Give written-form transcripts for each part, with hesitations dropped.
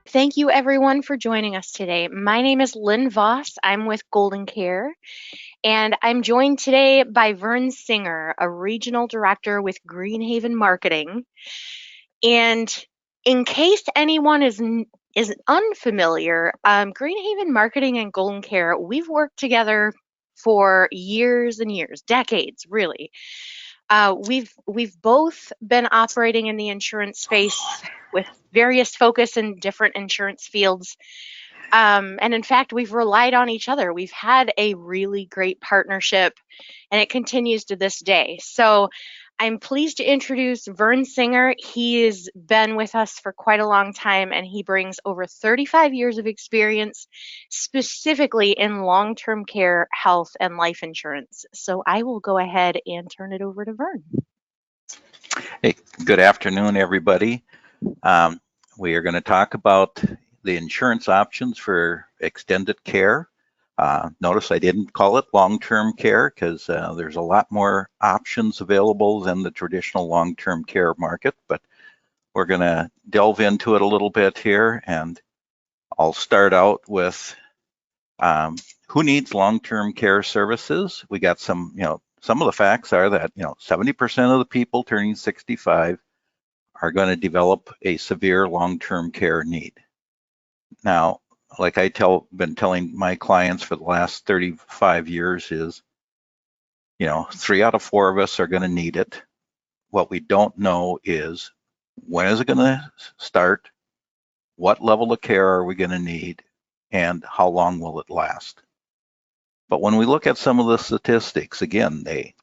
Thank you everyone for joining us today. My name is Lynn Voss. I'm with Golden Care, and I'm joined today by Vern Senger, a regional director with Greenhaven Marketing. And in case anyone is unfamiliar, Greenhaven Marketing and Golden Care, we've worked together for years and years, decades, really. We've both been operating in the insurance space with various focus in different insurance fields. And in fact, we've relied on each other. We've had a really great partnership, and it continues to this day. So I'm pleased to introduce Vern Singer. He has been with us for quite a long time, and he brings over 35 years of experience, specifically in long term care, health, and life insurance. So I will go ahead and turn it over to Vern. Hey, good afternoon, everybody. Um, we are going to talk about the insurance options for extended care. Notice I didn't call it long-term care because there's a lot more options available than the traditional long-term care market, but we're going to delve into it a little bit here, and I'll start out with who needs long-term care services. We got some of the facts are that 70% of the people turning 65 are going to develop a severe long-term care need. Now, like been telling my clients for the last 35 years is, 3 out of 4 of us are going to need it. What we don't know is when is it going to start, what level of care are we going to need, and how long will it last? But when we look at some of the statistics, again, the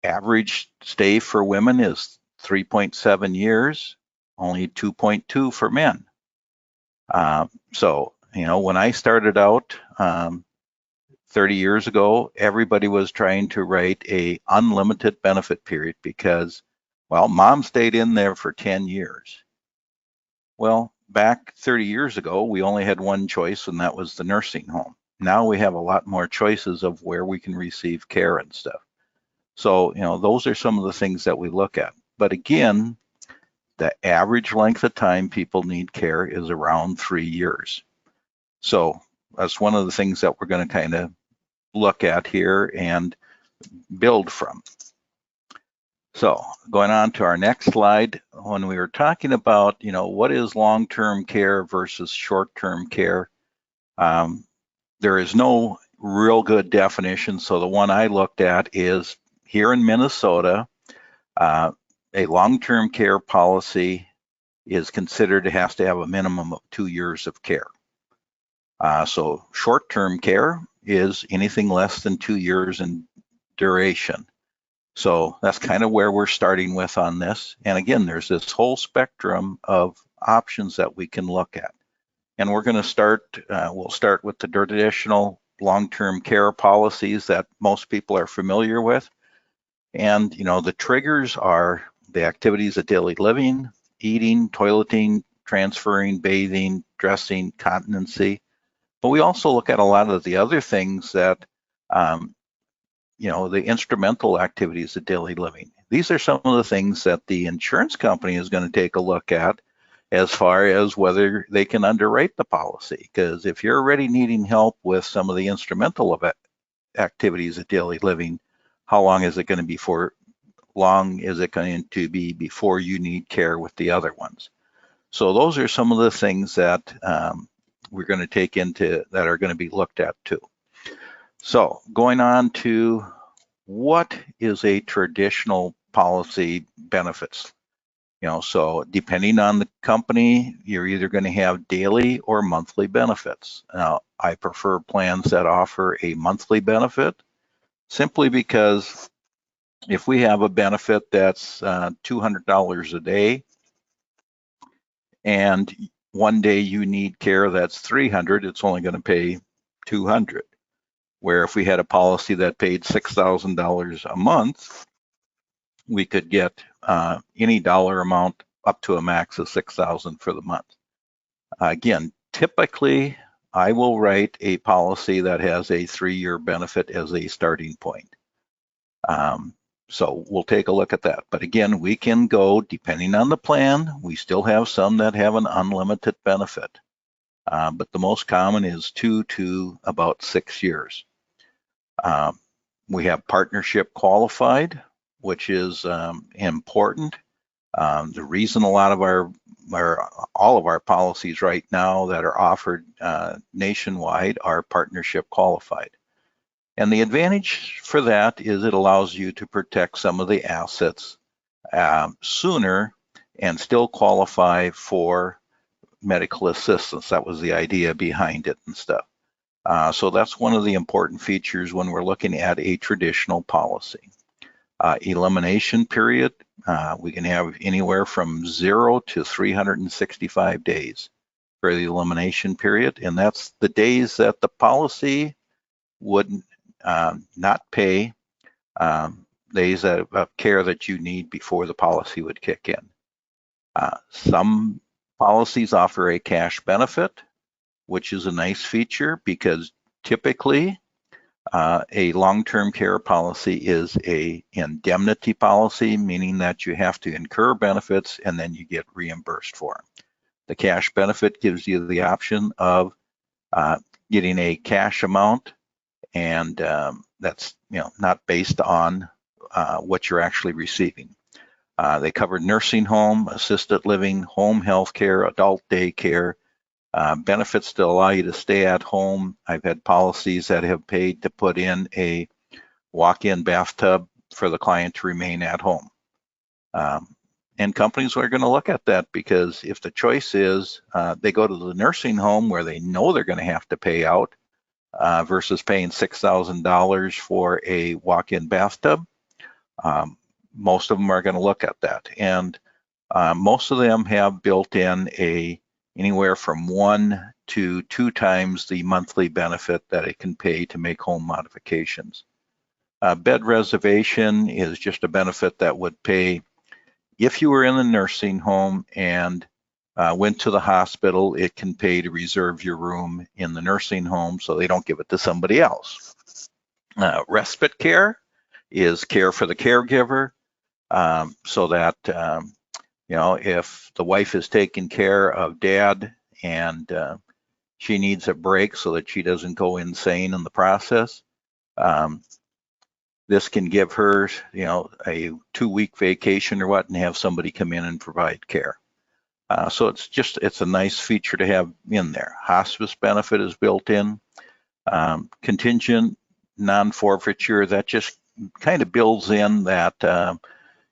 average stay for women is 3.7 years, only 2.2 for men. So, when I started out 30 years ago, everybody was trying to write a unlimited benefit period because, well, mom stayed in there for 10 years. Well, back 30 years ago, we only had one choice, and that was the nursing home. Now we have a lot more choices of where we can receive care and stuff. So, those are some of the things that we look at. But again, the average length of time people need care is around 3 years. So that's one of the things that we're going to kind of look at here and build from. So going on to our next slide, when we were talking about, what is long-term care versus short-term care, there is no real good definition. So the one I looked at is here in Minnesota, a long-term care policy is considered it has to have a minimum of 2 years of care. So short-term care is anything less than 2 years in duration. So that's kind of where we're starting with on this. And again, there's this whole spectrum of options that we can look at. And we're going to we'll start with the traditional long-term care policies that most people are familiar with. And, the triggers are the activities of daily living, eating, toileting, transferring, bathing, dressing, continency. But we also look at a lot of the other things that, the instrumental activities of daily living. These are some of the things that the insurance company is going to take a look at as far as whether they can underwrite the policy. Because if you're already needing help with some of the instrumental of activities of daily living, how long is it going to be before you need care with the other ones? So those are some of the things that we're going to take into that are going to be looked at too. So going on to what is a traditional policy benefits? So depending on the company, you're either going to have daily or monthly benefits. Now, I prefer plans that offer a monthly benefit simply because if we have a benefit that's $200 a day and one day you need care that's $300, it's only going to pay $200. Where if we had a policy that paid $6,000 a month, we could get any dollar amount up to a max of $6,000 for the month. Again, typically, I will write a policy that has a 3-year benefit as a starting point. So we'll take a look at that. But again, we can go, depending on the plan, we still have some that have an unlimited benefit. But the most common is 2 to about 6 years. We have partnership qualified, which is important. The reason a lot of all of our policies right now that are offered nationwide are partnership qualified. And the advantage for that is it allows you to protect some of the assets sooner and still qualify for medical assistance. That was the idea behind it and stuff. So that's one of the important features when we're looking at a traditional policy. Elimination period, we can have anywhere from 0 to 365 days for the elimination period, and that's the days that the policy would not pay, days of care that you need before the policy would kick in. Some policies offer a cash benefit, which is a nice feature because typically a long-term care policy is a indemnity policy, meaning that you have to incur benefits and then you get reimbursed for them. The cash benefit gives you the option of getting a cash amount, and that's not based on what you're actually receiving. They cover nursing home, assisted living, home health care, adult daycare, benefits to allow you to stay at home. I've had policies that have paid to put in a walk-in bathtub for the client to remain at home. And companies are going to look at that because if the choice is they go to the nursing home where they know they're going to have to pay out versus paying $6,000 for a walk-in bathtub, most of them are going to look at that. And most of them have built in anywhere from 1 to 2 times the monthly benefit that it can pay to make home modifications. Bed reservation is just a benefit that would pay if you were in the nursing home and went to the hospital. It can pay to reserve your room in the nursing home so they don't give it to somebody else. Respite care is care for the caregiver, so that if the wife is taking care of dad and she needs a break so that she doesn't go insane in the process, this can give her, a 2-week vacation or what, and have somebody come in and provide care. So it's a nice feature to have in there. Hospice benefit is built in. Contingent non-forfeiture, that just kind of builds in that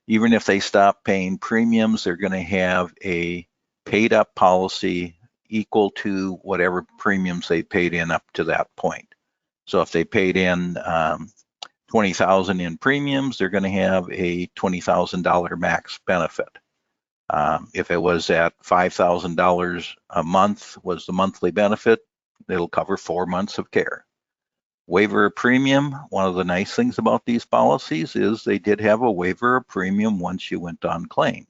even if they stop paying premiums, they're going to have a paid up policy equal to whatever premiums they paid in up to that point. So if they paid in $20,000 in premiums, they're going to have a $20,000 max benefit. If it was at $5,000 a month was the monthly benefit, it'll cover 4 months of care. Waiver of premium, one of the nice things about these policies is they did have a waiver of premium once you went on claim.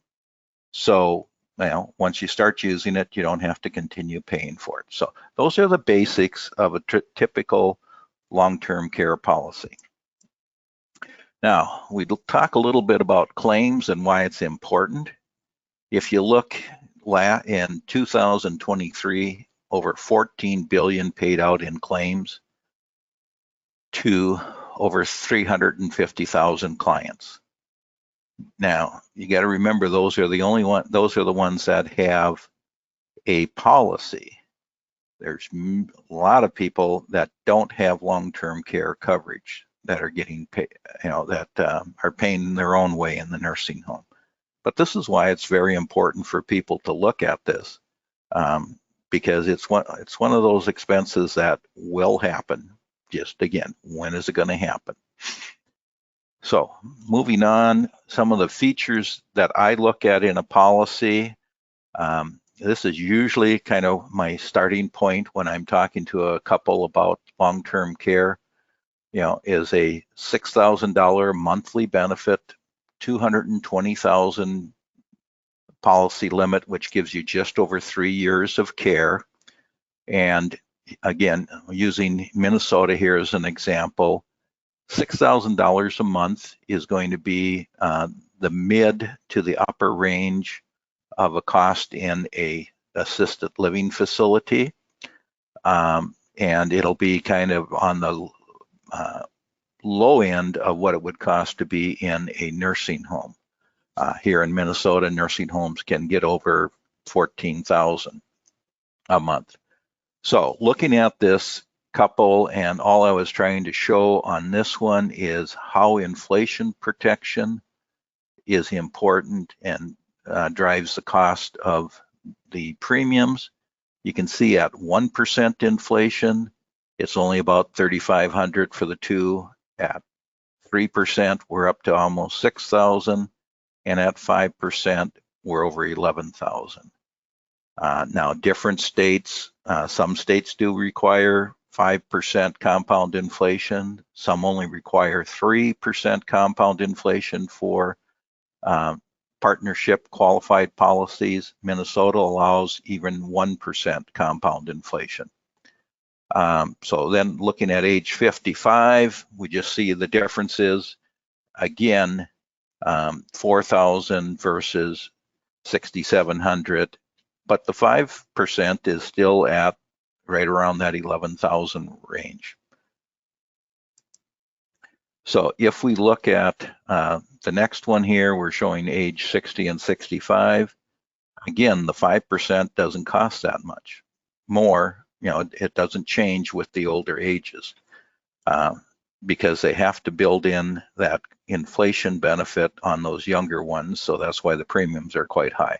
So, once you start using it, you don't have to continue paying for it. So those are the basics of a typical long-term care policy. Now, we'll talk a little bit about claims and why it's important. If you look in 2023, over 14 billion paid out in claims to over 350,000 clients. Now, you got to remember those are the ones that have a policy. There's a lot of people that don't have long-term care coverage that are getting paid, that are paying their own way in the nursing home. But this is why it's very important for people to look at this, because it's one of those expenses that will happen. Just again, when is it going to happen? So moving on, some of the features that I look at in a policy, this is usually kind of my starting point when I'm talking to a couple about long-term care, is a $6,000 monthly benefit, 220,000 policy limit, which gives you just over 3 years of care. And again, using Minnesota here as an example, $6,000 a month is going to be the mid to the upper range of a cost in a assisted living facility. And it'll be kind of on the low end of what it would cost to be in a nursing home. Here in Minnesota, nursing homes can get over 14,000 a month. So looking at this couple, and all I was trying to show on this one is how inflation protection is important and drives the cost of the premiums. You can see at 1% inflation, it's only about 3,500 for the two. At 3%, we're up to almost 6,000, and at 5%, we're over 11,000. Now, different states, some states do require 5% compound inflation. Some only require 3% compound inflation for partnership qualified policies. Minnesota allows even 1% compound inflation. So then looking at age 55, we just see the differences. Again, 4,000 versus 6,700, but the 5% is still at right around that 11,000 range. So if we look at the next one here, we're showing age 60 and 65. Again, the 5% doesn't cost that much more. It doesn't change with the older ages because they have to build in that inflation benefit on those younger ones. So that's why the premiums are quite high.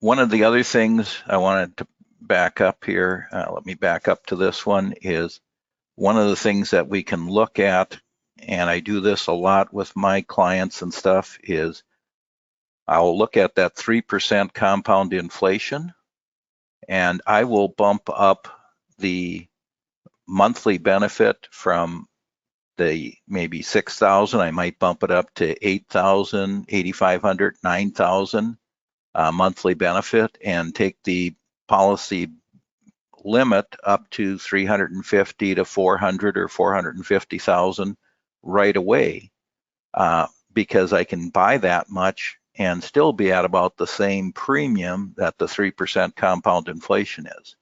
One of the other things I wanted to back up here, let me back up to this one, is one of the things that we can look at, and I do this a lot with my clients and stuff, is I'll look at that 3% compound inflation, and I will bump up the monthly benefit from the maybe 6,000, I might bump it up to 8,000, 8,500, 9,000 monthly benefit, and take the policy limit up to 350 to 400 or 450,000 right away, because I can buy that much and still be at about the same premium that the 3% compound inflation is.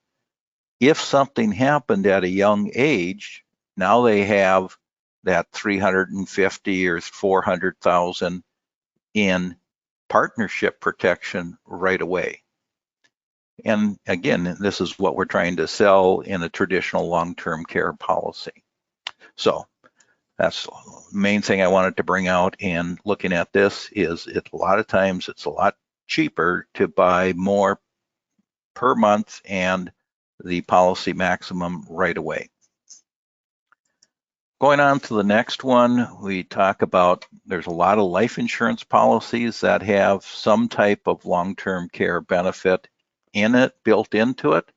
If something happened at a young age, now they have that 350 or 400,000 in partnership protection right away. And again, this is what we're trying to sell in a traditional long-term care policy. So that's the main thing I wanted to bring out in looking at this is a lot of times it's a lot cheaper to buy more per month and the policy maximum right away. Going on to the next one, we talk about there's a lot of life insurance policies that have some type of long-term care benefit in it, built into it.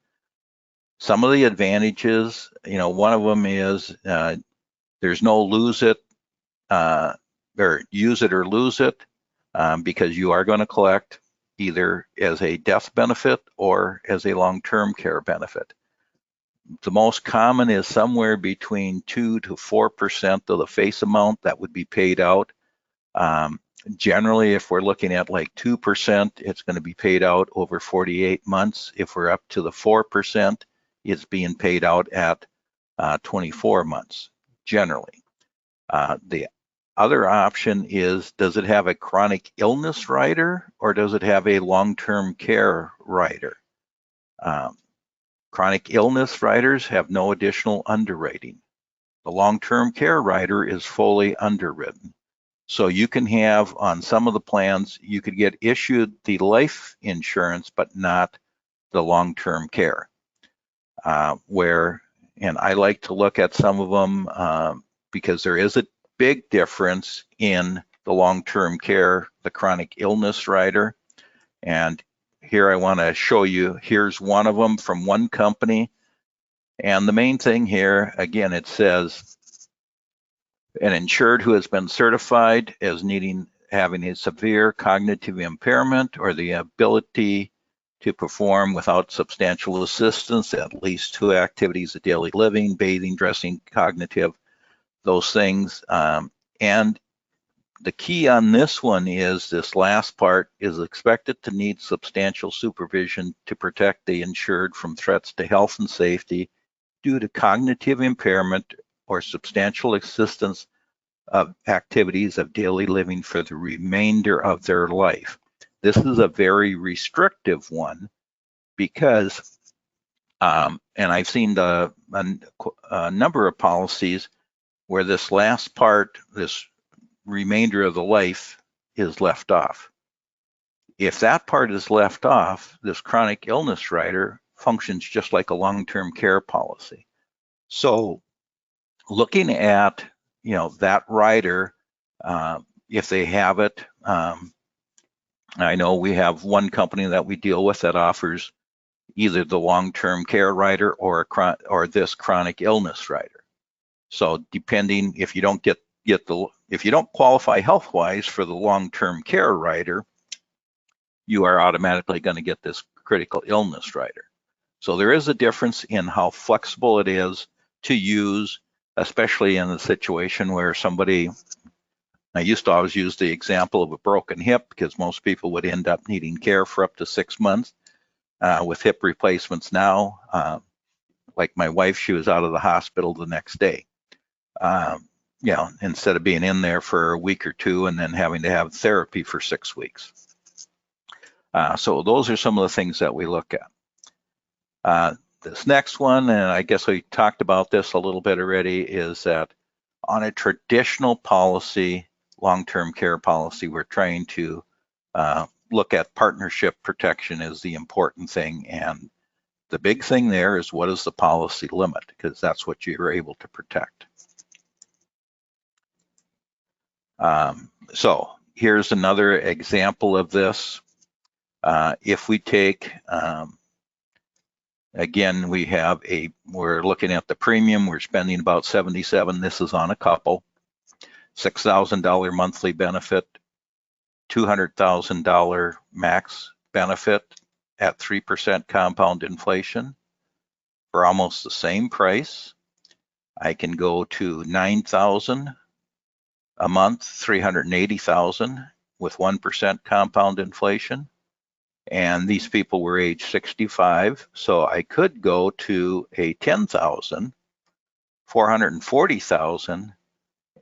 Some of the advantages, one of them is there's no lose it or use it or lose it because you are going to collect either as a death benefit or as a long-term care benefit. The most common is somewhere between 2 to 4% of the face amount that would be paid out. Generally, if we're looking at like 2%, it's going to be paid out over 48 months. If we're up to the 4%, it's being paid out at 24 months, generally. The other option is, does it have a chronic illness rider or does it have a long-term care rider? Chronic illness riders have no additional underwriting. The long-term care rider is fully underwritten. So you can have on some of the plans, you could get issued the life insurance, but not the long-term care. And I like to look at some of them because there is a big difference in the long-term care, the chronic illness rider. And here I want to show you, here's one of them from one company. And the main thing here, again, it says an insured who has been certified as having a severe cognitive impairment or the ability to perform without substantial assistance at least 2 activities of daily living: bathing, dressing, cognitive, those things. And the key on this one is this last part is expected to need substantial supervision to protect the insured from threats to health and safety due to cognitive impairment or substantial assistance of activities of daily living for the remainder of their life. This is a very restrictive one because, and I've seen a number of policies where this last part, this remainder of the life, is left off. If that part is left off, this chronic illness rider functions just like a long-term care policy. So looking at, that rider, if they have it, I know we have one company that we deal with that offers either the long-term care rider or this chronic illness rider. So depending, if you don't if you don't qualify health-wise for the long-term care rider, you are automatically going to get this critical illness rider. So there is a difference in how flexible it is to use, especially in a situation where somebody, I used to always use the example of a broken hip because most people would end up needing care for up to 6 months. With hip replacements now, like my wife, she was out of the hospital the next day. Instead of being in there for a week or two and then having to have therapy for 6 weeks. So those are some of the things that we look at. This next one, and I guess we talked about this a little bit already, is that on a traditional policy, long-term care policy, we're trying to look at partnership protection as the important thing. And the big thing there is, what is the policy limit? Because that's what you're able to protect. So here's another example of this. If we take, again, we're looking at the premium, we're spending about $77. This is on a couple. $6,000 monthly benefit, $200,000 max benefit at 3% compound inflation for almost the same price. I can go to $9,000 a month, $380,000 with 1% compound inflation. And these people were age 65, so I could go to a $10,000, $440,000,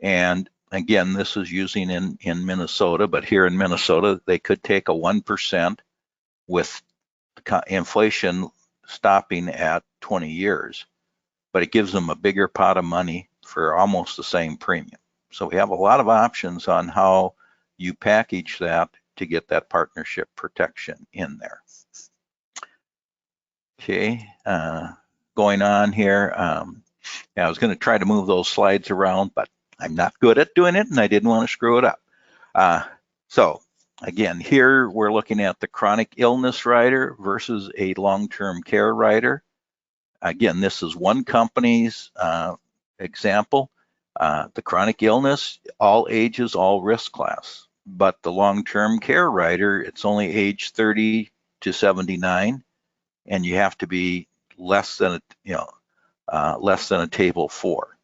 and again, this is using in Minnesota, but here in Minnesota, they could take a 1% with inflation stopping at 20 years, but it gives them a bigger pot of money for almost the same premium. So we have a lot of options on how you package that to get that partnership protection in there. Okay, going on here. I was going to try to move those slides around, but I'm not good at doing it, and I didn't want to screw it up. So again, here we're looking at the chronic illness rider versus a long-term care rider. Again, this is one company's example. The chronic illness, all ages, all risk class. But the long-term care rider, it's only age 30 to 79, and you have to be less than a table 4.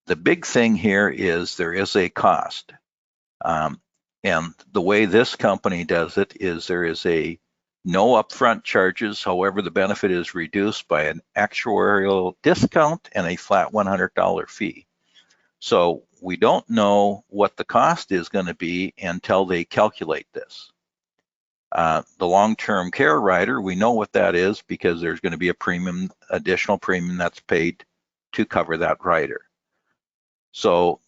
The big thing here is there is a cost, and the way this company does it is there is a no upfront charges. However, the benefit is reduced by an actuarial discount and a flat $100 fee. So we don't know what the cost is going to be until they calculate this. The long-term care rider, we know what that is because there's going to be a premium, additional premium that's paid to cover that rider. So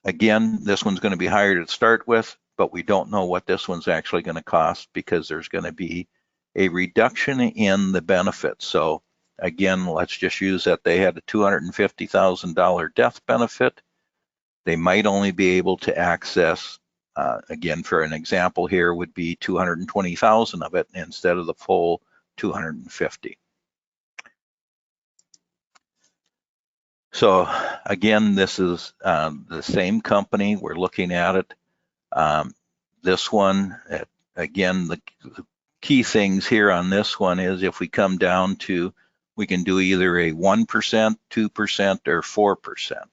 again, this one's going to be higher to start with, but we don't know what this one's actually going to cost because there's going to be a reduction in the benefits. So again, let's just use that they had a $250,000 death benefit. They might only be able to access, again, for an example here, would be 220,000 of it instead of the full 250. So again, this is the same company. We're looking at it. This one, again, the key things here on this one is if we come down to, we can do either a 1%, 2%, or 4%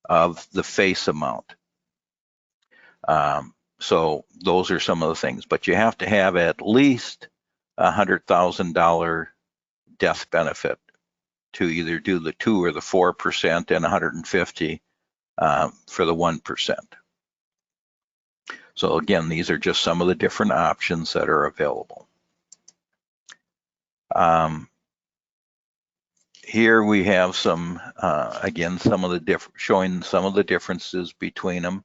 of the face amount. So those are some of the things, but you have to have at least $100,000 death benefit to either do the 2 or the 4% and 150 for the 1%. So again, these are just some of the different options that are available. Here we have some, again, some of the showing some of the differences between them.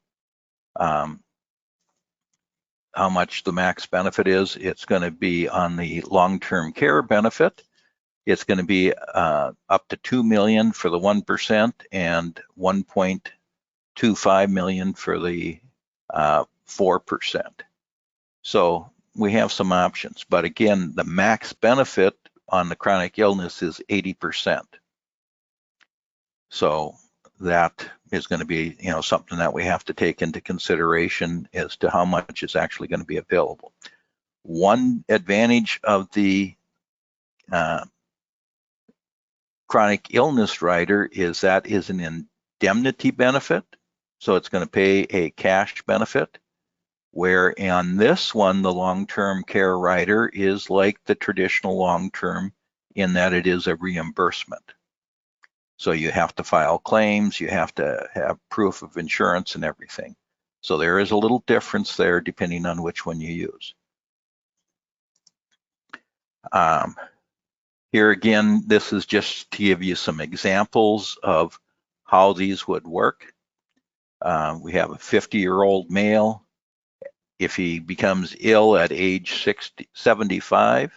How much the max benefit is. It's going to be on the long-term care benefit. It's going to be up to $2 million for the 1% and $1.25 million for the 4%. So we have some options, but again, the max benefit on the chronic illness is 80%. So that is going to be, something that we have to take into consideration as to how much is actually going to be available. One advantage of the chronic illness rider is that is an indemnity benefit. So it's going to pay a cash benefit, where on this one, the long-term care rider is like the traditional long-term in that it is a reimbursement. So you have to file claims, you have to have proof of insurance and everything. So there is a little difference there depending on which one you use. Here again, this is just to give you some examples of how these would work. We have a 50-year-old male. If he becomes ill at age 75,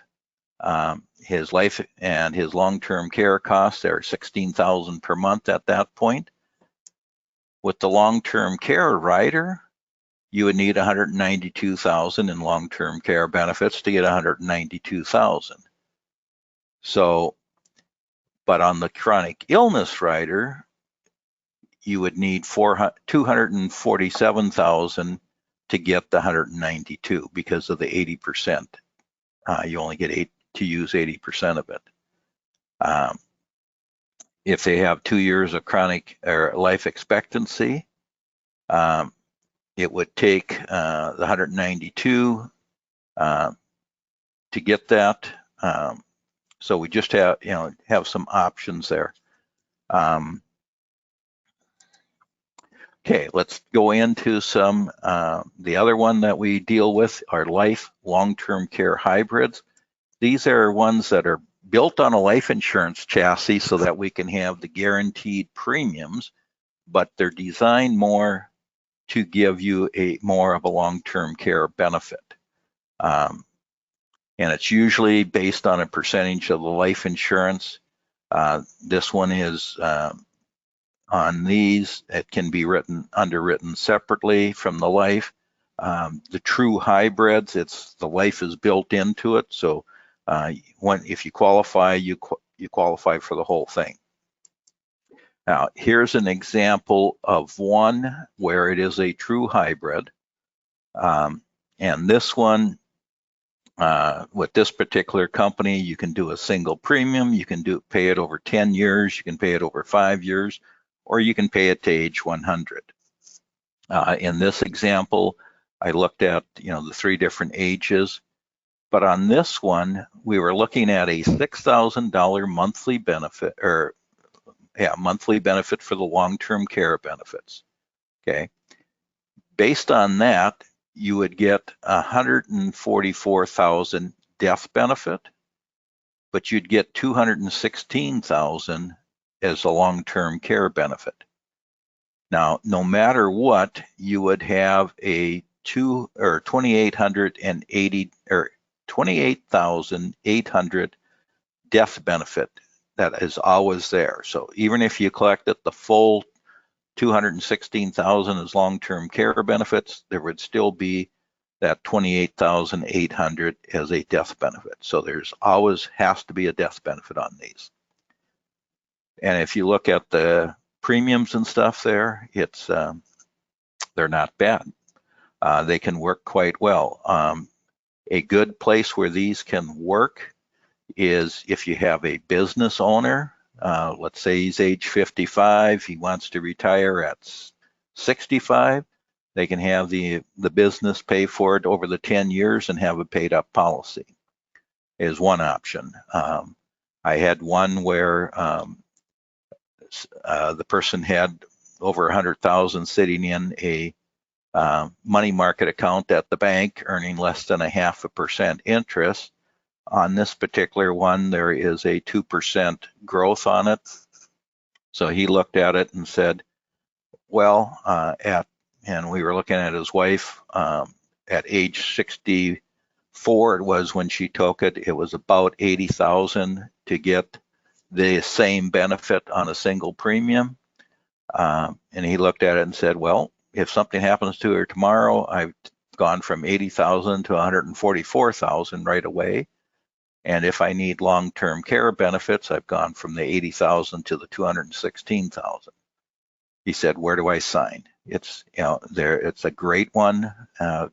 his life and his long-term care costs are $16,000 per month at that point. With the long-term care rider, you would need $192,000 in long-term care benefits to get $192,000. So, but on the chronic illness rider, you would need $247,000 to get the 192 because of the 80%. You only get to use 80% of it. If they have 2 years of chronic or life expectancy, it would take the 192 to get that. So we just have some options there. Okay, let's go into some, the other one that we deal with are life long-term care hybrids. These are ones that are built on a life insurance chassis so that we can have the guaranteed premiums, but they're designed more to give you more of a long-term care benefit. And it's usually based on a percentage of the life insurance. This one is on these, it can be underwritten separately from the life. The true hybrids, the life is built into it. So if you qualify, you qualify for the whole thing. Now, here's an example of one where it is a true hybrid. And this one, with this particular company, you can do a single premium, you can pay it over 10 years, you can pay it over 5 years, or you can pay it to age 100. In this example, I looked at the 3 different ages, but on this one, we were looking at a $6,000 monthly benefit, monthly benefit for the long-term care benefits. Okay, based on that, you would get $144,000 death benefit, but you'd get $216,000 as a long-term care benefit. Now, no matter what, you would have a $28,800 death benefit that is always there. So even if you collected the full $216,000 as long-term care benefits, there would still be that $28,800 as a death benefit. So there's always has to be a death benefit on these. And if you look at the premiums and stuff there, they're not bad. They can work quite well. A good place where these can work is if you have a business owner. Let's say he's age 55, he wants to retire at 65. They can have the business pay for it over the 10 years and have a paid up policy is one option. I had one where the person had over 100,000 sitting in a money market account at the bank, earning less than 0.5% interest. On this particular one, there is a 2% growth on it. So he looked at it and said, well, and we were looking at his wife at age 64, it was when she took it, it was about 80,000 to get the same benefit on a single premium. And he looked at it and said, well, if something happens to her tomorrow, I've gone from 80,000 to 144,000 right away. And if I need long-term care benefits, I've gone from the 80,000 to the 216,000. He said, where do I sign? It's, it's a great one,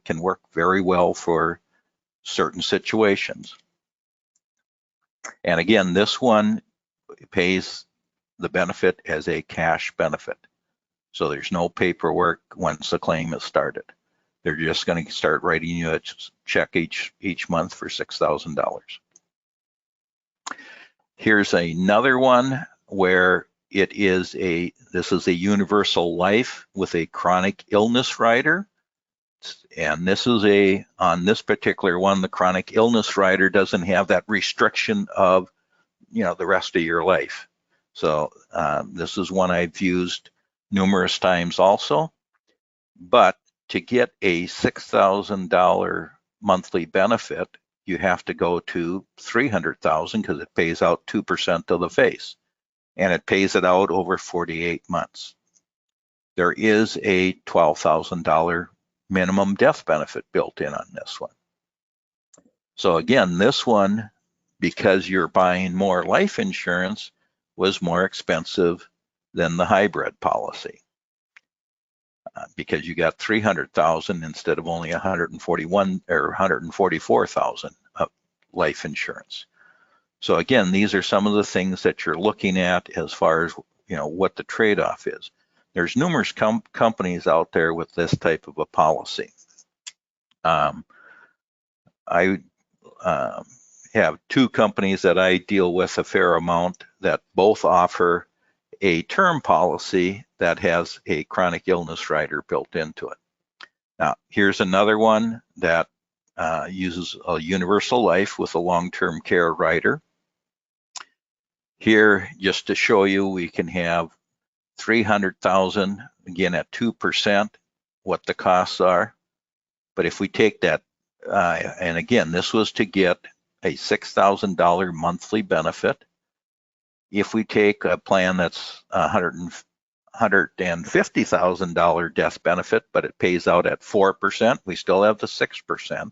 can work very well for certain situations. And again, this one pays the benefit as a cash benefit. So there's no paperwork once the claim is started. They're just going to start writing you a check each month for $6,000. Here's another one where this is a universal life with a chronic illness rider. And this is on this particular one, the chronic illness rider doesn't have that restriction of, the rest of your life. So this is one I've used numerous times also. But to get a $6,000 monthly benefit, you have to go to 300,000 because it pays out 2% of the face, and it pays it out over 48 months. There is a $12,000 minimum death benefit built in on this one. So again, this one, because you're buying more life insurance, was more expensive than the hybrid policy. Because you got 300,000 instead of only 141 or 144,000 of life insurance. So again, these are some of the things that you're looking at as far as what the trade-off is. There's numerous companies out there with this type of a policy. I have two companies that I deal with a fair amount that both offer a term policy that has a chronic illness rider built into it. Now, here's another one that uses a universal life with a long-term care rider. Here, just to show you, we can have 300,000, again at 2%, what the costs are. But if we take that, and again, this was to get a $6,000 monthly benefit. If we take a plan that's $150,000 death benefit, but it pays out at 4%, we still have the 6%.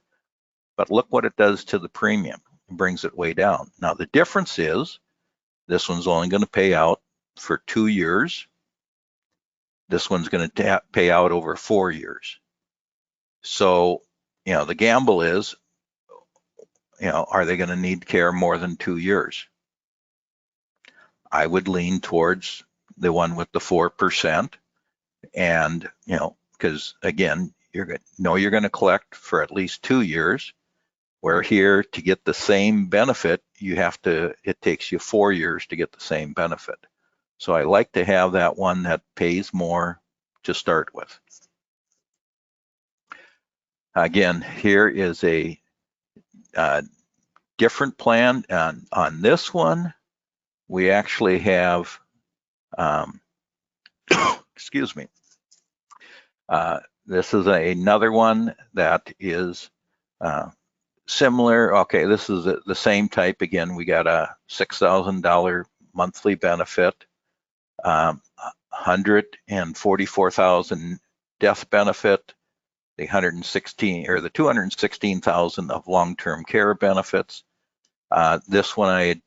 But look what it does to the premium. It brings it way down. Now, the difference is this one's only going to pay out for 2 years. This one's going to pay out over 4 years. So, the gamble is, are they going to need care more than 2 years? I would lean towards the one with the 4%. And, because again, you're going to collect for at least 2 years, where here to get the same benefit, it takes you 4 years to get the same benefit. So I like to have that one that pays more to start with. Again, here is a different plan. And on this one, we actually have, excuse me, this is another one that is similar. Okay, this is the same type. Again, we got a $6,000 monthly benefit, 144,000 death benefit, the 216,000 of long-term care benefits. This one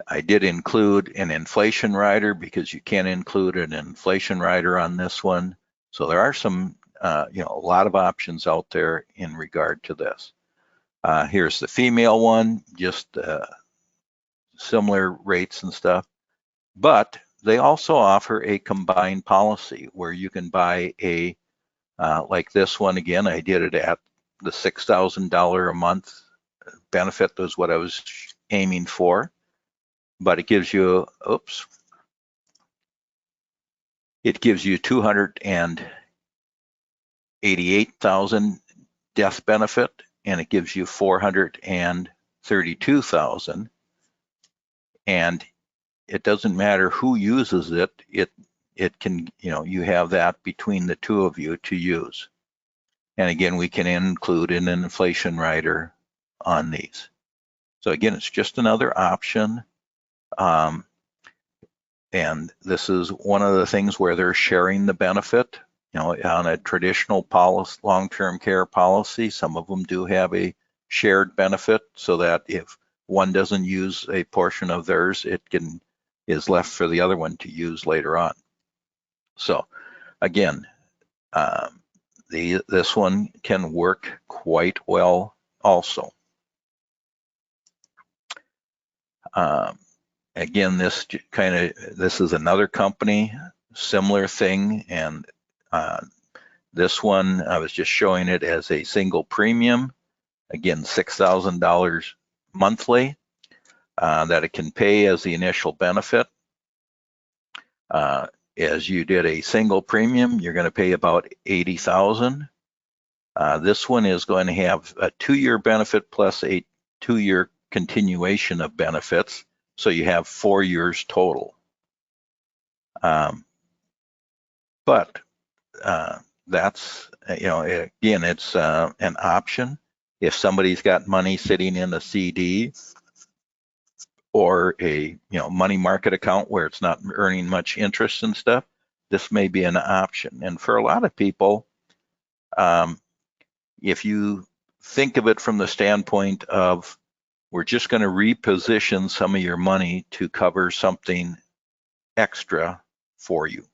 I did include an inflation rider because you can include an inflation rider on this one. So there are some, a lot of options out there in regard to this. Here's the female one, just similar rates and stuff. But they also offer a combined policy where you can buy like this one again, I did it at the $6,000 a month benefit was what I was aiming for. But it gives you, it gives you 288,000 death benefit, and it gives you 432,000. And it doesn't matter who uses it. It can, you have that between the two of you to use. And again, we can include an inflation rider on these. So again, it's just another option. And this is one of the things where they're sharing the benefit. On a traditional policy, long-term care policy, some of them do have a shared benefit so that if one doesn't use a portion of theirs, is left for the other one to use later on. So again, this one can work quite well also. Again, this is another company, similar thing, and this one I was just showing it as a single premium. Again, $6,000 monthly that it can pay as the initial benefit. As you did a single premium, you're going to pay about $80,000. This one is going to have a 2-year benefit plus a 2-year continuation of benefits, so you have 4 years total. But that's, again, it's an option. If somebody's got money sitting in a CD or a money market account where it's not earning much interest and stuff, this may be an option. And for a lot of people, if you think of it from the standpoint of we're just going to reposition some of your money to cover something extra for you.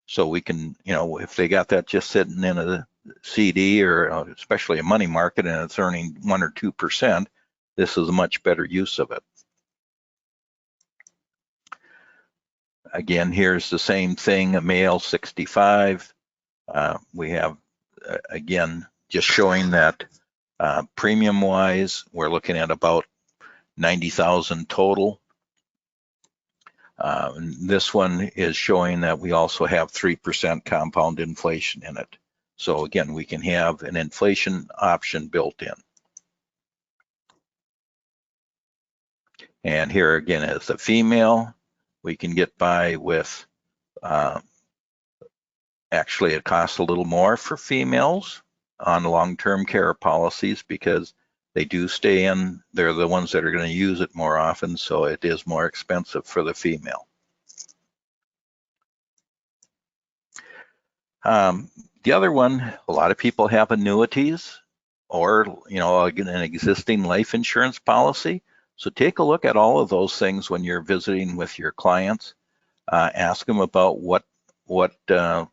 So we can, if they got that just sitting in a CD or especially a money market and it's earning 1 or 2%, this is a much better use of it. Again, here's the same thing, a male 65. We have, again, just showing that premium wise, we're looking at about 90,000 total. This one is showing that we also have 3% compound inflation in it. So again, we can have an inflation option built in. And here again, as a female, we can get by with, actually it costs a little more for females on long-term care policies because they do stay in, they're the ones that are going to use it more often, so it is more expensive for the female. The other one, a lot of people have annuities or, an existing life insurance policy. So take a look at all of those things when you're visiting with your clients. Ask them about what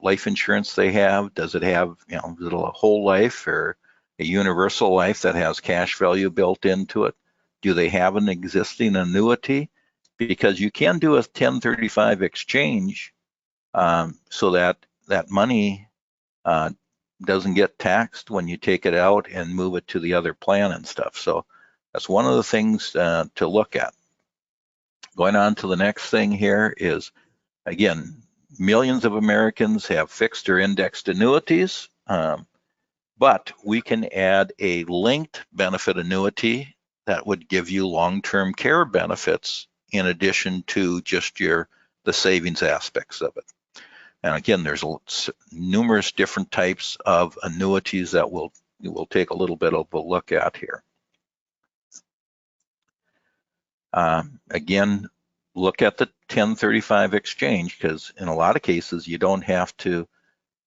life insurance they have. Does it have, is it a whole life or a universal life that has cash value built into it? Do they have an existing annuity? Because you can do a 1035 exchange so that money doesn't get taxed when you take it out and move it to the other plan and stuff. So that's one of the things to look at. Going on to the next thing here is, again, millions of Americans have fixed or indexed annuities, but we can add a linked benefit annuity that would give you long-term care benefits in addition to just the savings aspects of it. And again, there's numerous different types of annuities that we'll take a little bit of a look at here. Again, look at the 1035 exchange, because in a lot of cases you don't have to,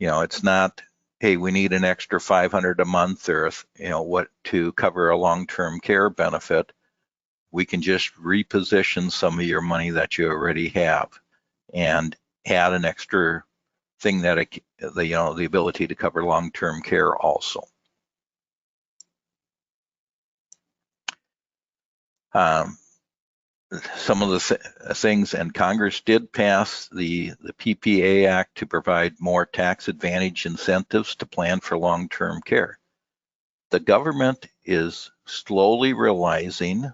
it's not, hey, we need an extra 500 a month or what to cover a long-term care benefit. we can just reposition some of your money that you already have and add an extra thing that the ability to cover long-term care also. Some of the things, and Congress did pass the PPA Act to provide more tax advantage incentives to plan for long-term care. The government is slowly realizing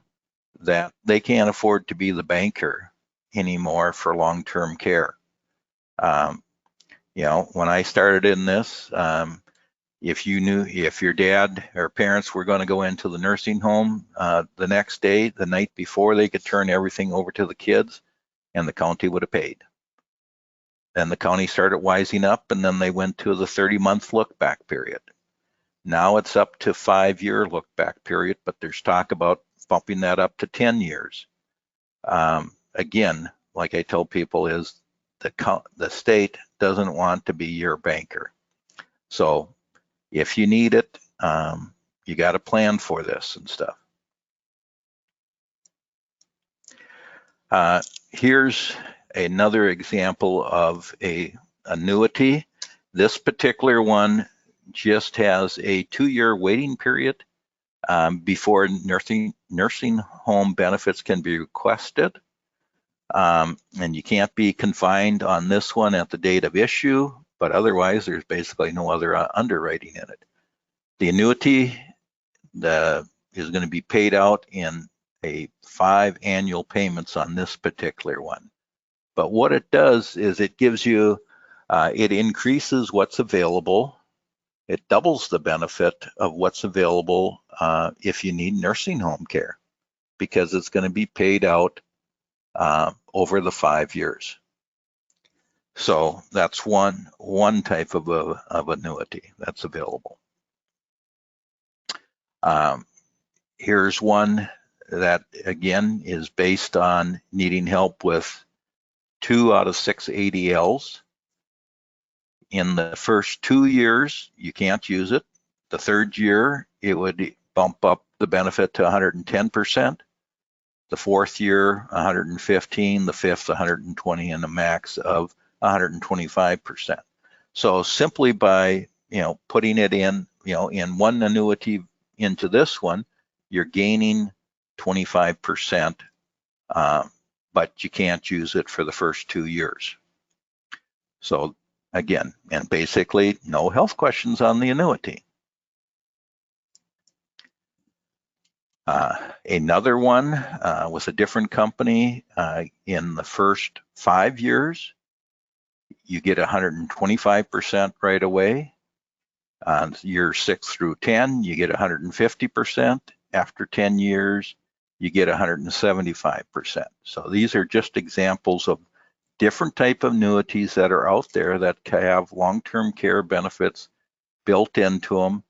that they can't afford to be the banker anymore for long-term care. When I started in this, if your dad or parents were going to go into the nursing home the next day, the night before, they could turn everything over to the kids and the county would have paid. Then the county started wising up, and then they went to the 30-month look-back period. Now it's up to 5-year look-back period, but there's talk about bumping that up to 10 years. Again, like I tell people, is the state doesn't want to be your banker. So if you need it, you got to plan for this and stuff. Here's another example of a annuity. This particular one just has a 2-year waiting period before nursing home benefits can be requested. And you can't be confined on this one at the date of issue, but otherwise there's basically no other underwriting in it. The annuity is going to be paid out in 5 annual payments on this particular one. But what it does is it gives you, it increases what's available. It doubles the benefit of what's available if you need nursing home care, because it's going to be paid out over the 5 years. So that's one type of annuity that's available. Here's one that, again, is based on needing help with 2 out of 6 ADLs. In the first 2 years, you can't use it. The 3rd year, it would bump up the benefit to 110%. The 4th year, 115, the 5th, 120, and a max of 125%. So simply by putting it in one annuity into this one, you're gaining 25%, but you can't use it for the first 2 years. So again, and basically no health questions on the annuity. Another one with a different company, in the first 5 years, you get 125% right away. Years 6 through 10, you get 150%. After 10 years, you get 175%. So these are just examples of different type of annuities that are out there that have long-term care benefits built into them,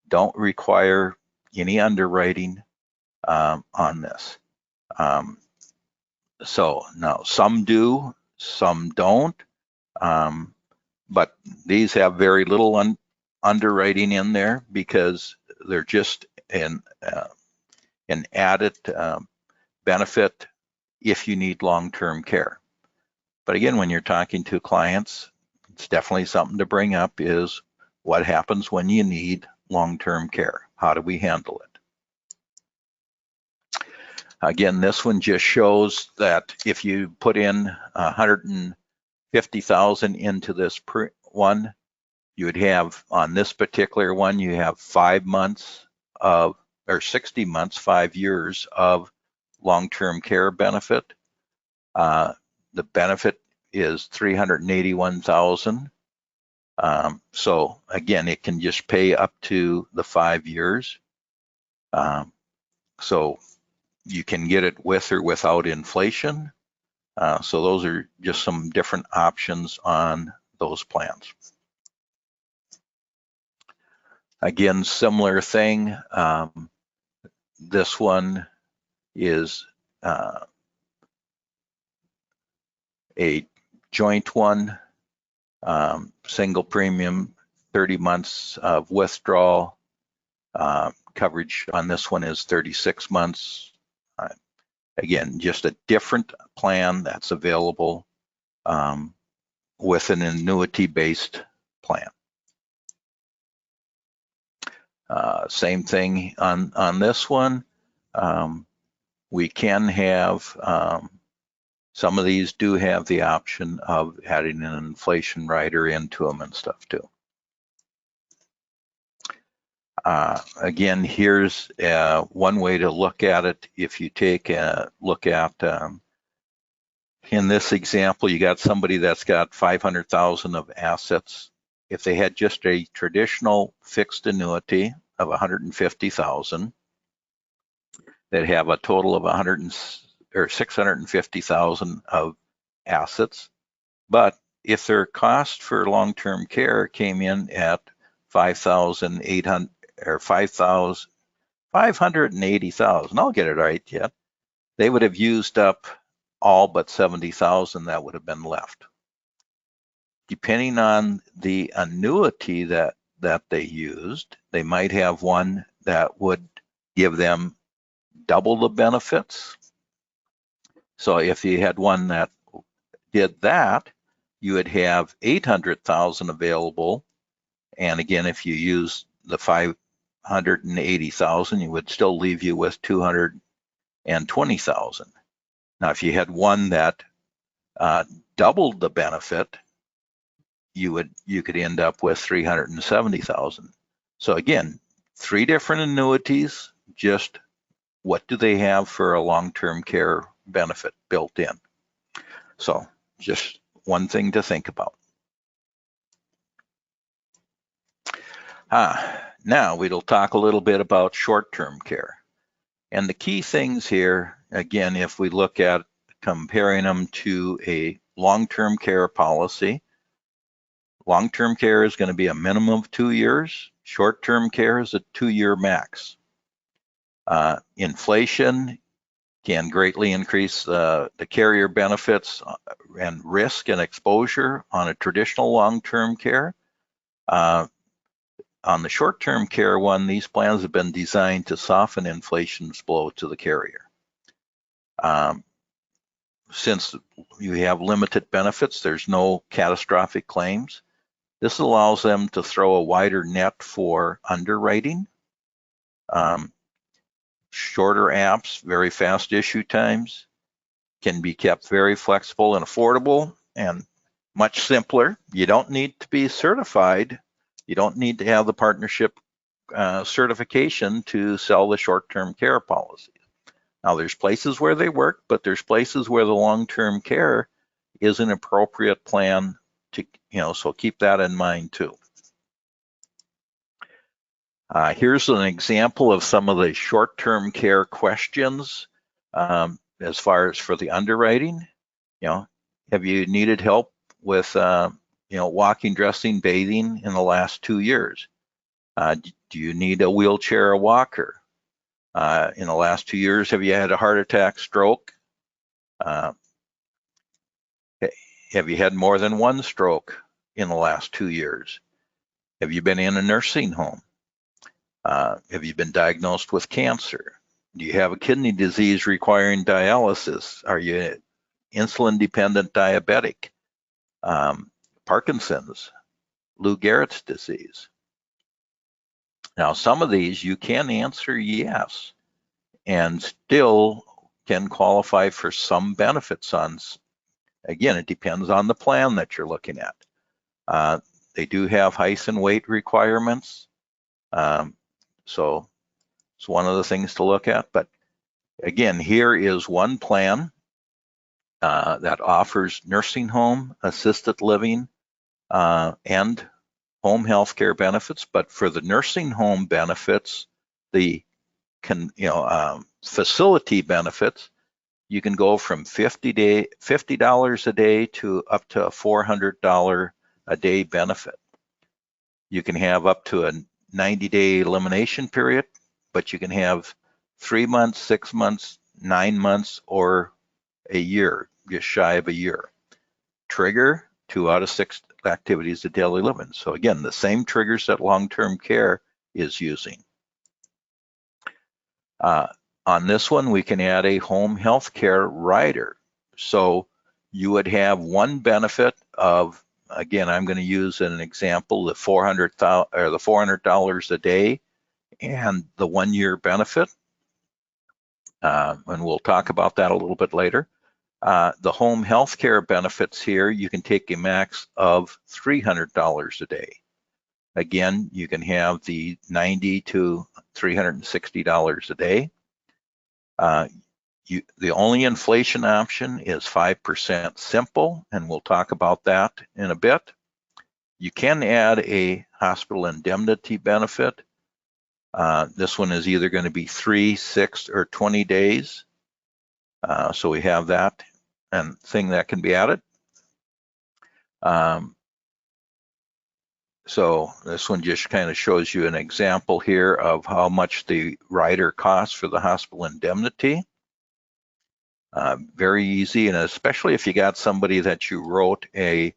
don't require any underwriting on this. So now some do, some don't, but these have very little underwriting in there because they're just an added benefit if you need long-term care. But again, when you're talking to clients, it's definitely something to bring up is what happens when you need long-term care? How do we handle it? Again, this one just shows that if you put in 150,000 into this one, you would have on this particular one, you have 5 months of, or 60 months, 5 years of long-term care benefit. The benefit is 381,000. So again, it can just pay up to the 5 years. So you can get it with or without inflation. So those are just some different options on those plans. Again, similar thing. This one is a joint one, single premium, 30 months of withdrawal. Coverage on this one is 36 months. Again, just a different plan that's available with an annuity-based plan. Same thing on this one. We can have, some of these do have the option of adding an inflation rider into them and stuff too. Again, here's one way to look at it. If you take a look at, in this example, you got somebody that's got 500,000 of assets. If they had just a traditional fixed annuity of 150,000, they'd have a total of 650,000 of assets. But if their cost for long-term care came in at 5,800 or 580,000, I'll get it right yet, they would have used up all but 70,000 that would have been left. Depending on the annuity that they used, they might have one that would give them double the benefits. So if you had one that did that, you would have 800,000 available. And again, if you use the 580,000, you would still leave you with 220,000. Now, if you had one that doubled the benefit, you could end up with 370,000. So again, 3 different annuities, just what do they have for a long-term care benefit built in? So just one thing to think about. Now we'll talk a little bit about short-term care. And the key things here, again, if we look at comparing them to a long-term care policy, long-term care is going to be a minimum of 2 years. Short-term care is a 2-year max. Inflation can greatly increase the carrier benefits and risk and exposure on a traditional long-term care. On the short-term care one, these plans have been designed to soften inflation's blow to the carrier. Since you have limited benefits, there's no catastrophic claims. This allows them to throw a wider net for underwriting. Shorter apps, very fast issue times, can be kept very flexible and affordable and much simpler. You don't need to be certified. You don't need to have the partnership certification to sell the short-term care policy. Now, there's places where they work, but there's places where the long-term care is an appropriate plan to, so keep that in mind too. Here's an example of some of the short-term care questions as far as for the underwriting. Have you needed help with walking, dressing, bathing in the last 2 years? Do you need a wheelchair or walker? In the last 2 years, have you had a heart attack, stroke? Have you had more than one stroke in the last 2 years? Have you been in a nursing home? Have you been diagnosed with cancer? Do you have a kidney disease requiring dialysis? Are you insulin dependent diabetic? Parkinson's, Lou Gehrig's disease. Now, some of these you can answer yes and still can qualify for some benefits on. Again, it depends on the plan that you're looking at. They do have height and weight requirements. So it's one of the things to look at. But again, here is one plan that offers nursing home, assisted living, and home health care benefits. But for the nursing home benefits, the facility benefits, you can go from $50 a day to up to a $400 a day benefit. You can have up to a 90-day elimination period, but you can have 3 months, 6 months, 9 months, or a year, just shy of a year. Trigger 2 out of 6 activities of daily living. So again, the same triggers that long-term care is using. On this one, we can add a home health care rider. So you would have one benefit of, again, I'm going to use an example, the $400 a day and the 1 year benefit. And we'll talk about that a little bit later. The home health care benefits here, you can take a max of $300 a day. Again, you can have the $90 to $360 a day. The only inflation option is 5% simple, and we'll talk about that in a bit. You can add a hospital indemnity benefit. This one is either going to be 3, 6, or 20 days. So we have that and thing that can be added. So this one just kind of shows you an example here of how much the rider costs for the hospital indemnity. Very easy, and especially if you got somebody that you wrote a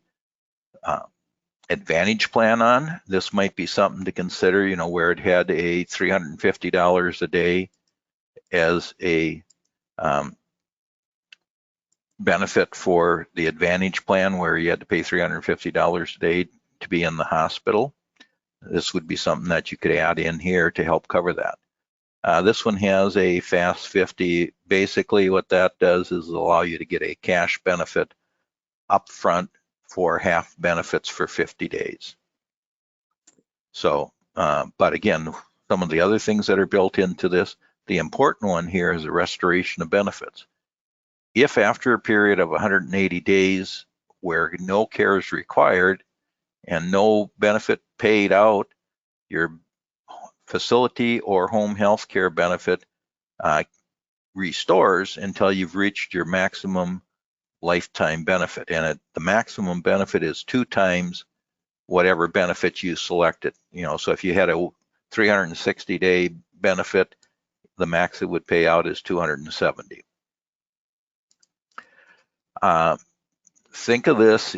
Advantage plan on, this might be something to consider, where it had a $350 a day as a benefit for the Advantage plan, where you had to pay $350 a day to be in the hospital. This would be something that you could add in here to help cover that. This one has a Fast 50. Basically what that does is allow you to get a cash benefit upfront for half benefits for 50 days. So, but again, some of the other things that are built into this, the important one here is the restoration of benefits. If after a period of 180 days where no care is required and no benefit paid out, your facility or home health care benefit restores until you've reached your maximum lifetime benefit. And the maximum benefit is 2 times whatever benefit you selected. So if you had a 360-day benefit, the max it would pay out is 270. Think of this,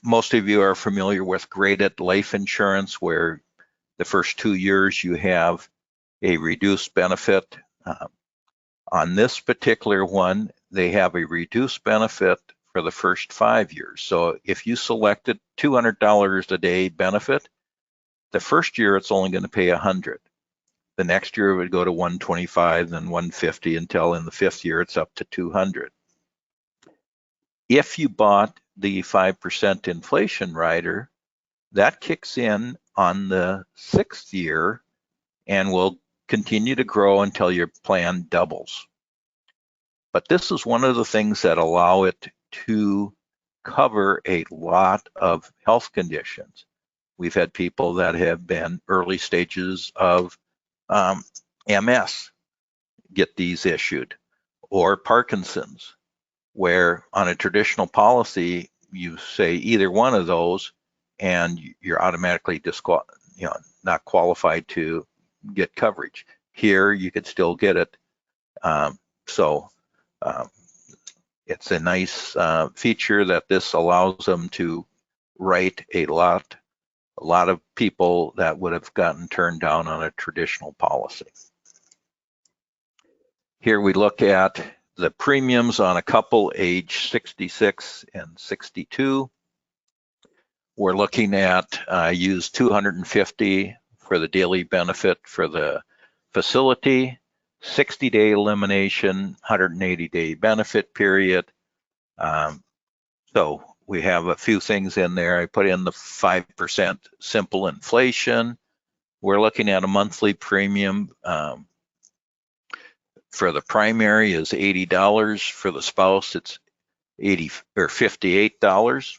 most of you are familiar with graded life insurance, where the first 2 years you have a reduced benefit. On this particular one, they have a reduced benefit for the first 5 years. So if you selected $200 a day benefit, the first year it's only going to pay $100. The next year it would go to $125, then $150, until in the 5th year it's up to $200. If you bought the 5% inflation rider, that kicks in on the 6th year and will continue to grow until your plan doubles. But this is one of the things that allow it to cover a lot of health conditions. We've had people that have been early stages of MS get these issued, or Parkinson's, where on a traditional policy, you say either one of those and you're automatically not qualified to get coverage. Here, you could still get it. It's a nice feature that this allows them to write a lot of people that would have gotten turned down on a traditional policy. Here we look at the premiums on a couple age 66 and 62. We're looking at use $250 for the daily benefit for the facility, 60-day elimination, 180-day benefit period. So we have a few things in there. I put in the 5% simple inflation. We're looking at a monthly premium for the primary is $80. For the spouse, it's $58.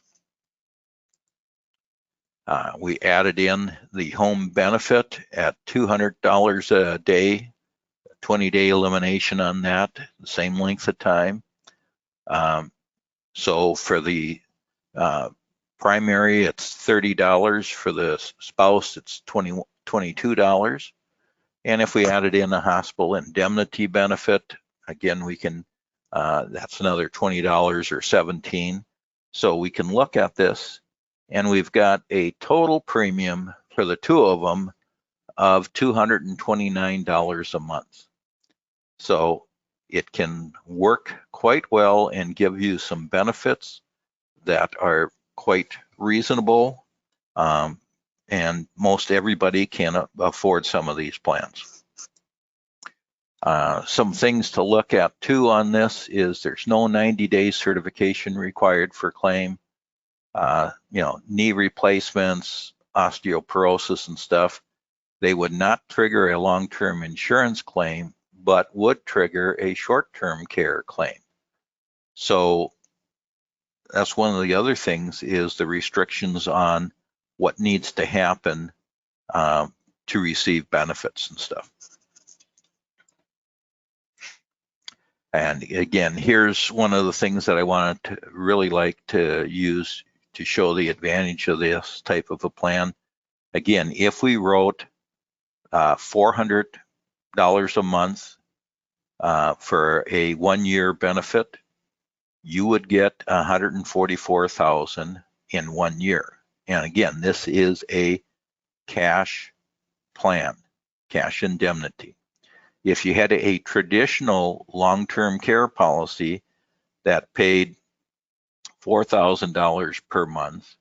We added in the home benefit at $200 a day, 20-day elimination on that, the same length of time. So for the primary, it's $30. For the spouse, it's $22. And if we added in a hospital indemnity benefit, again, we can, that's another $20 or $17. So we can look at this, and we've got a total premium for the two of them of $229 a month. So it can work quite well and give you some benefits that are quite reasonable, um, and most everybody can afford some of these plans. Some things to look at too on this is there's no 90-day certification required for claim. Knee replacements, osteoporosis and stuff, they would not trigger a long-term insurance claim, but would trigger a short-term care claim. So that's one of the other things is the restrictions on what needs to happen to receive benefits and stuff. And again, here's one of the things that I wanted to really like to use to show the advantage of this type of a plan. Again, if we wrote $400 a month for a 1-year benefit, you would get $144,000 in 1 year. And again, this is a cash plan, cash indemnity. If you had a traditional long-term care policy that paid $4,000 per month,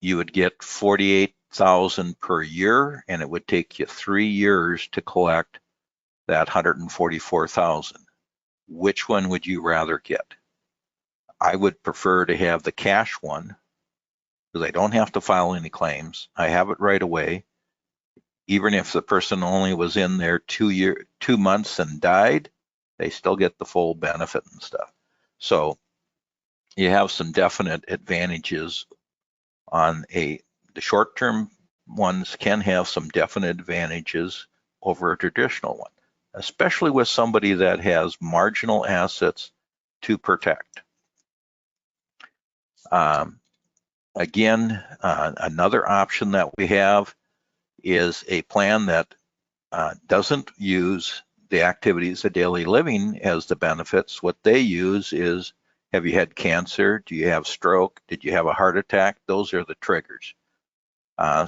you would get $48,000 per year, and it would take you 3 years to collect that $144,000. Which one would you rather get? I would prefer to have the cash one because I don't have to file any claims. I have it right away. Even if the person only was in there 2 months and died, they still get the full benefit and stuff. So you have some definite advantages on the short-term ones can have some definite advantages over a traditional one, especially with somebody that has marginal assets to protect. Again, another option that we have is a plan that doesn't use the activities of daily living as the benefits. What they use is, have you had cancer? Do you have stroke? Did you have a heart attack? Those are the triggers.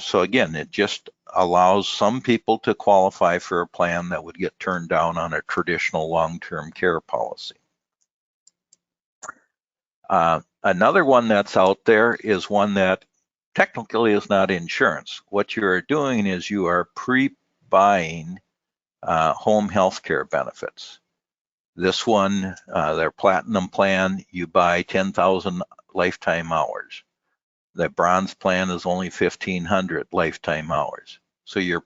So again, it just allows some people to qualify for a plan that would get turned down on a traditional long-term care policy. Another one that's out there is one that technically is not insurance. What you are doing is you are pre-buying home health care benefits. This one, their platinum plan, you buy 10,000 lifetime hours. The bronze plan is only 1,500 lifetime hours. So you're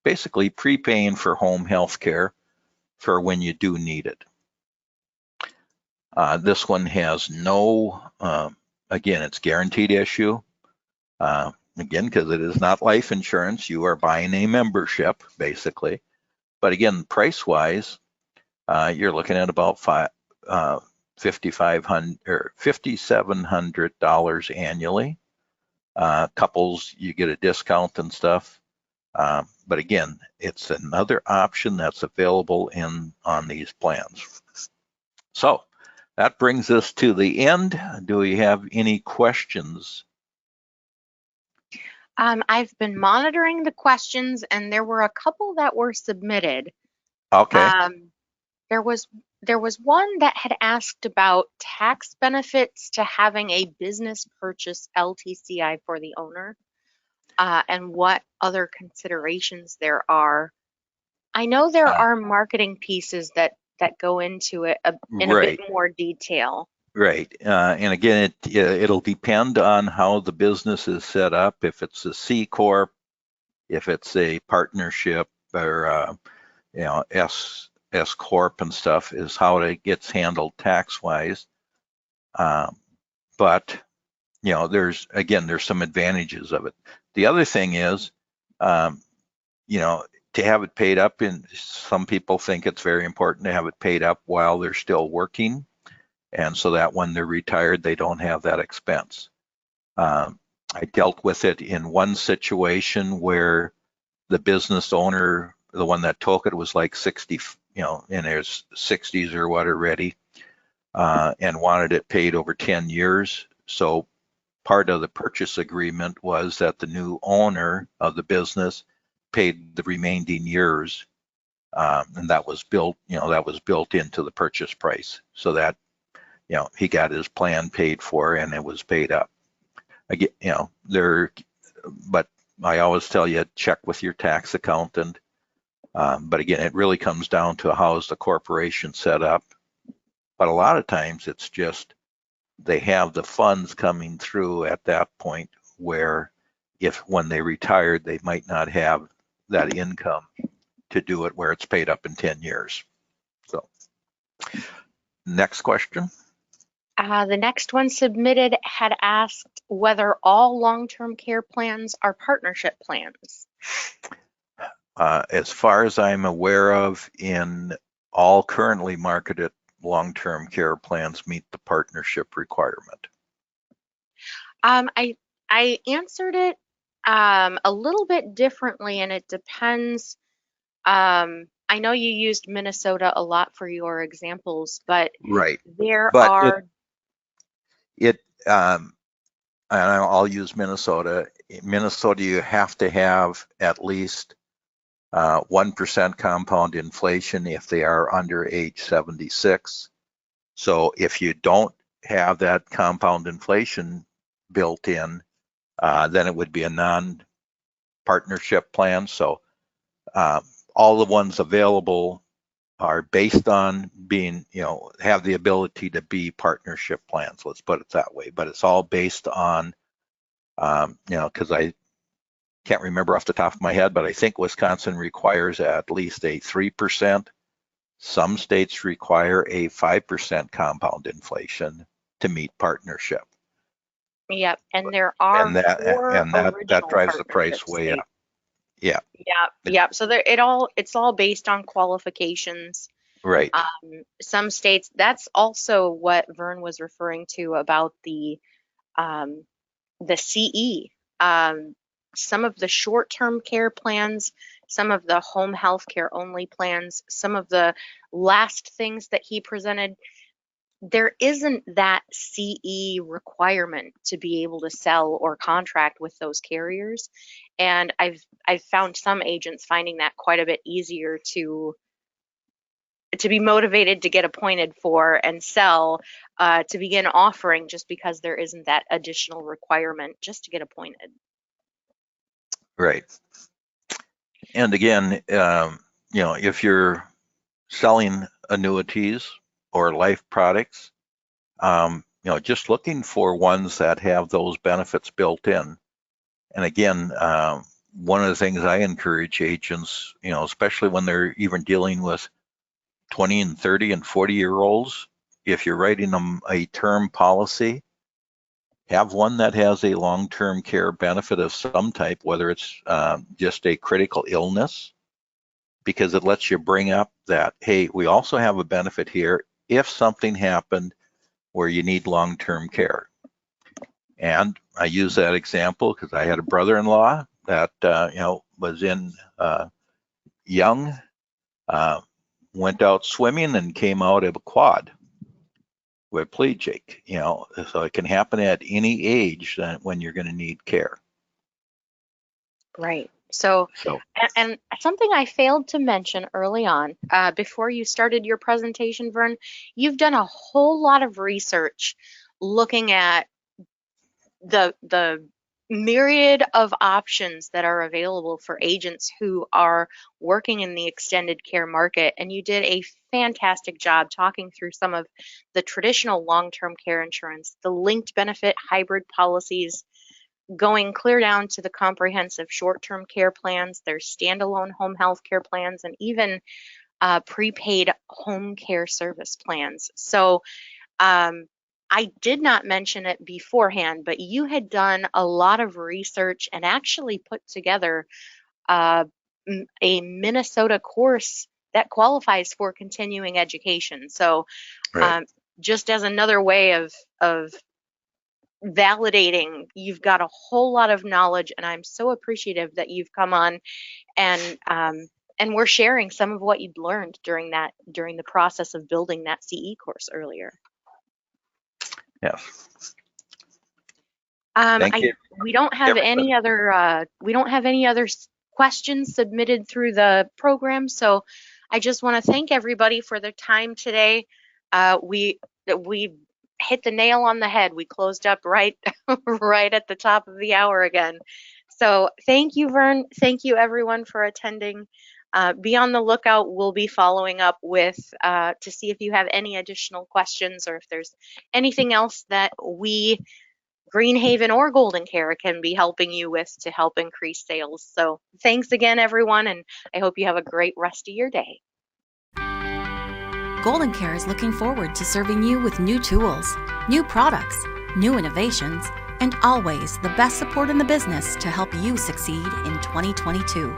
basically prepaying for home health care for when you do need it. This one has no, again, it's guaranteed issue. Again, because it is not life insurance, you are buying a membership, basically. But again, price-wise, you're looking at about $5,700 annually. Couples, you get a discount and stuff. But again, it's another option that's available on these plans. So that brings us to the end. Do we have any questions? I've been monitoring the questions, and there were a couple that were submitted. Okay. There was one that had asked about tax benefits to having a business purchase LTCI for the owner, and what other considerations there are. I know there are marketing pieces that go into it in a bit more detail. Right. And again, it'll depend on how the business is set up. If it's a C Corp, if it's a partnership, or S Corp and stuff, is how it gets handled tax-wise. But there's some advantages of it. The other thing is, to have it paid up, and some people think it's very important to have it paid up while they're still working. And so that when they're retired, they don't have that expense. I dealt with it in one situation where the business owner, the one that took it, was like 60, in his 60s or what already, and wanted it paid over 10 years. So part of the purchase agreement was that the new owner of the business paid the remaining years And that was built into the purchase price, so that he got his plan paid for and it was paid up. Again, but I always tell you, check with your tax accountant. But again, it really comes down to how is the corporation set up. But a lot of times it's just they have the funds coming through at that point where when they retired, they might not have that income to do it where it's paid up in 10 years. So next question. The next one submitted had asked whether all long-term care plans are partnership plans. As far as I'm aware of, in all currently marketed long-term care plans meet the partnership requirement. I answered it a little bit differently, and it depends. I know you used Minnesota a lot for your examples, but Right. there But are, it and I'll use Minnesota. In Minnesota, you have to have at least 1% compound inflation if they are under age 76. So if you don't have that compound inflation built in, then it would be a non-partnership plan. So all the ones available are based on being, have the ability to be partnership plans. Let's put it that way. But it's all based on, because I can't remember off the top of my head, but I think Wisconsin requires at least a 3%. Some states require a 5% compound inflation to meet partnership. yep, and there are And that four and that original drives the partnership price way states. up. Yeah. Yep, It, yep. So it's all based on qualifications. right. Some states, that's also what Vern was referring to about um, the CE. Some of the short-term care plans, some of the home health care only plans, some of the last things that he presented, there isn't that CE requirement to be able to sell or contract with those carriers. And I've found some agents finding that quite a bit easier to be motivated to get appointed for and sell, to begin offering, just because there isn't that additional requirement just to get appointed. Right. And again, if you're selling annuities or life products, just looking for ones that have those benefits built in. And again, one of the things I encourage agents, especially when they're even dealing with 20 and 30 and 40-year-olds, if you're writing them a term policy, have one that has a long-term care benefit of some type, whether it's just a critical illness, because it lets you bring up that, hey, we also have a benefit here if something happened where you need long-term care. And I use that example because I had a brother-in-law that was in young, went out swimming and came out of a quad quadriplegic. So it can happen at any age when you're going to need care. Right. So, So and something I failed to mention early on, before you started your presentation, Vern, you've done a whole lot of research looking at the myriad of options that are available for agents who are working in the extended care market. And you did a fantastic job talking through some of the traditional long-term care insurance, the linked benefit hybrid policies, going clear down to the comprehensive short-term care plans, their standalone home health care plans, and even prepaid home care service plans. So I did not mention it beforehand, but you had done a lot of research and actually put together uh, a Minnesota course that qualifies for continuing education. So right. um, just as another way of validating, you've got a whole lot of knowledge, and I'm so appreciative that you've come on and we're sharing some of what you'd learned during the process of building that CE course earlier. Yes. Thank you, We don't have everybody. any other questions submitted through the program, so I just want to thank everybody for their time today. We hit the nail on the head. We closed up right right at the top of the hour again. So thank you, Vern. Thank you, everyone, for attending. Be on the lookout. We'll be following up with to see if you have any additional questions or if there's anything else that we, Greenhaven or Golden Care, can be helping you with to help increase sales. So thanks again, everyone, and I hope you have a great rest of your day. Golden Care is looking forward to serving you with new tools, new products, new innovations, and always the best support in the business to help you succeed in 2022.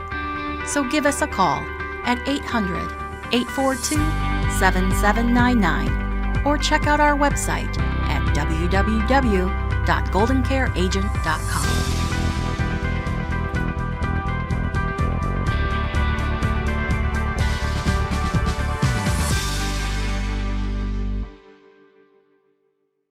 So give us a call at 800-842-7799 or check out our website at www.goldencareagent.com.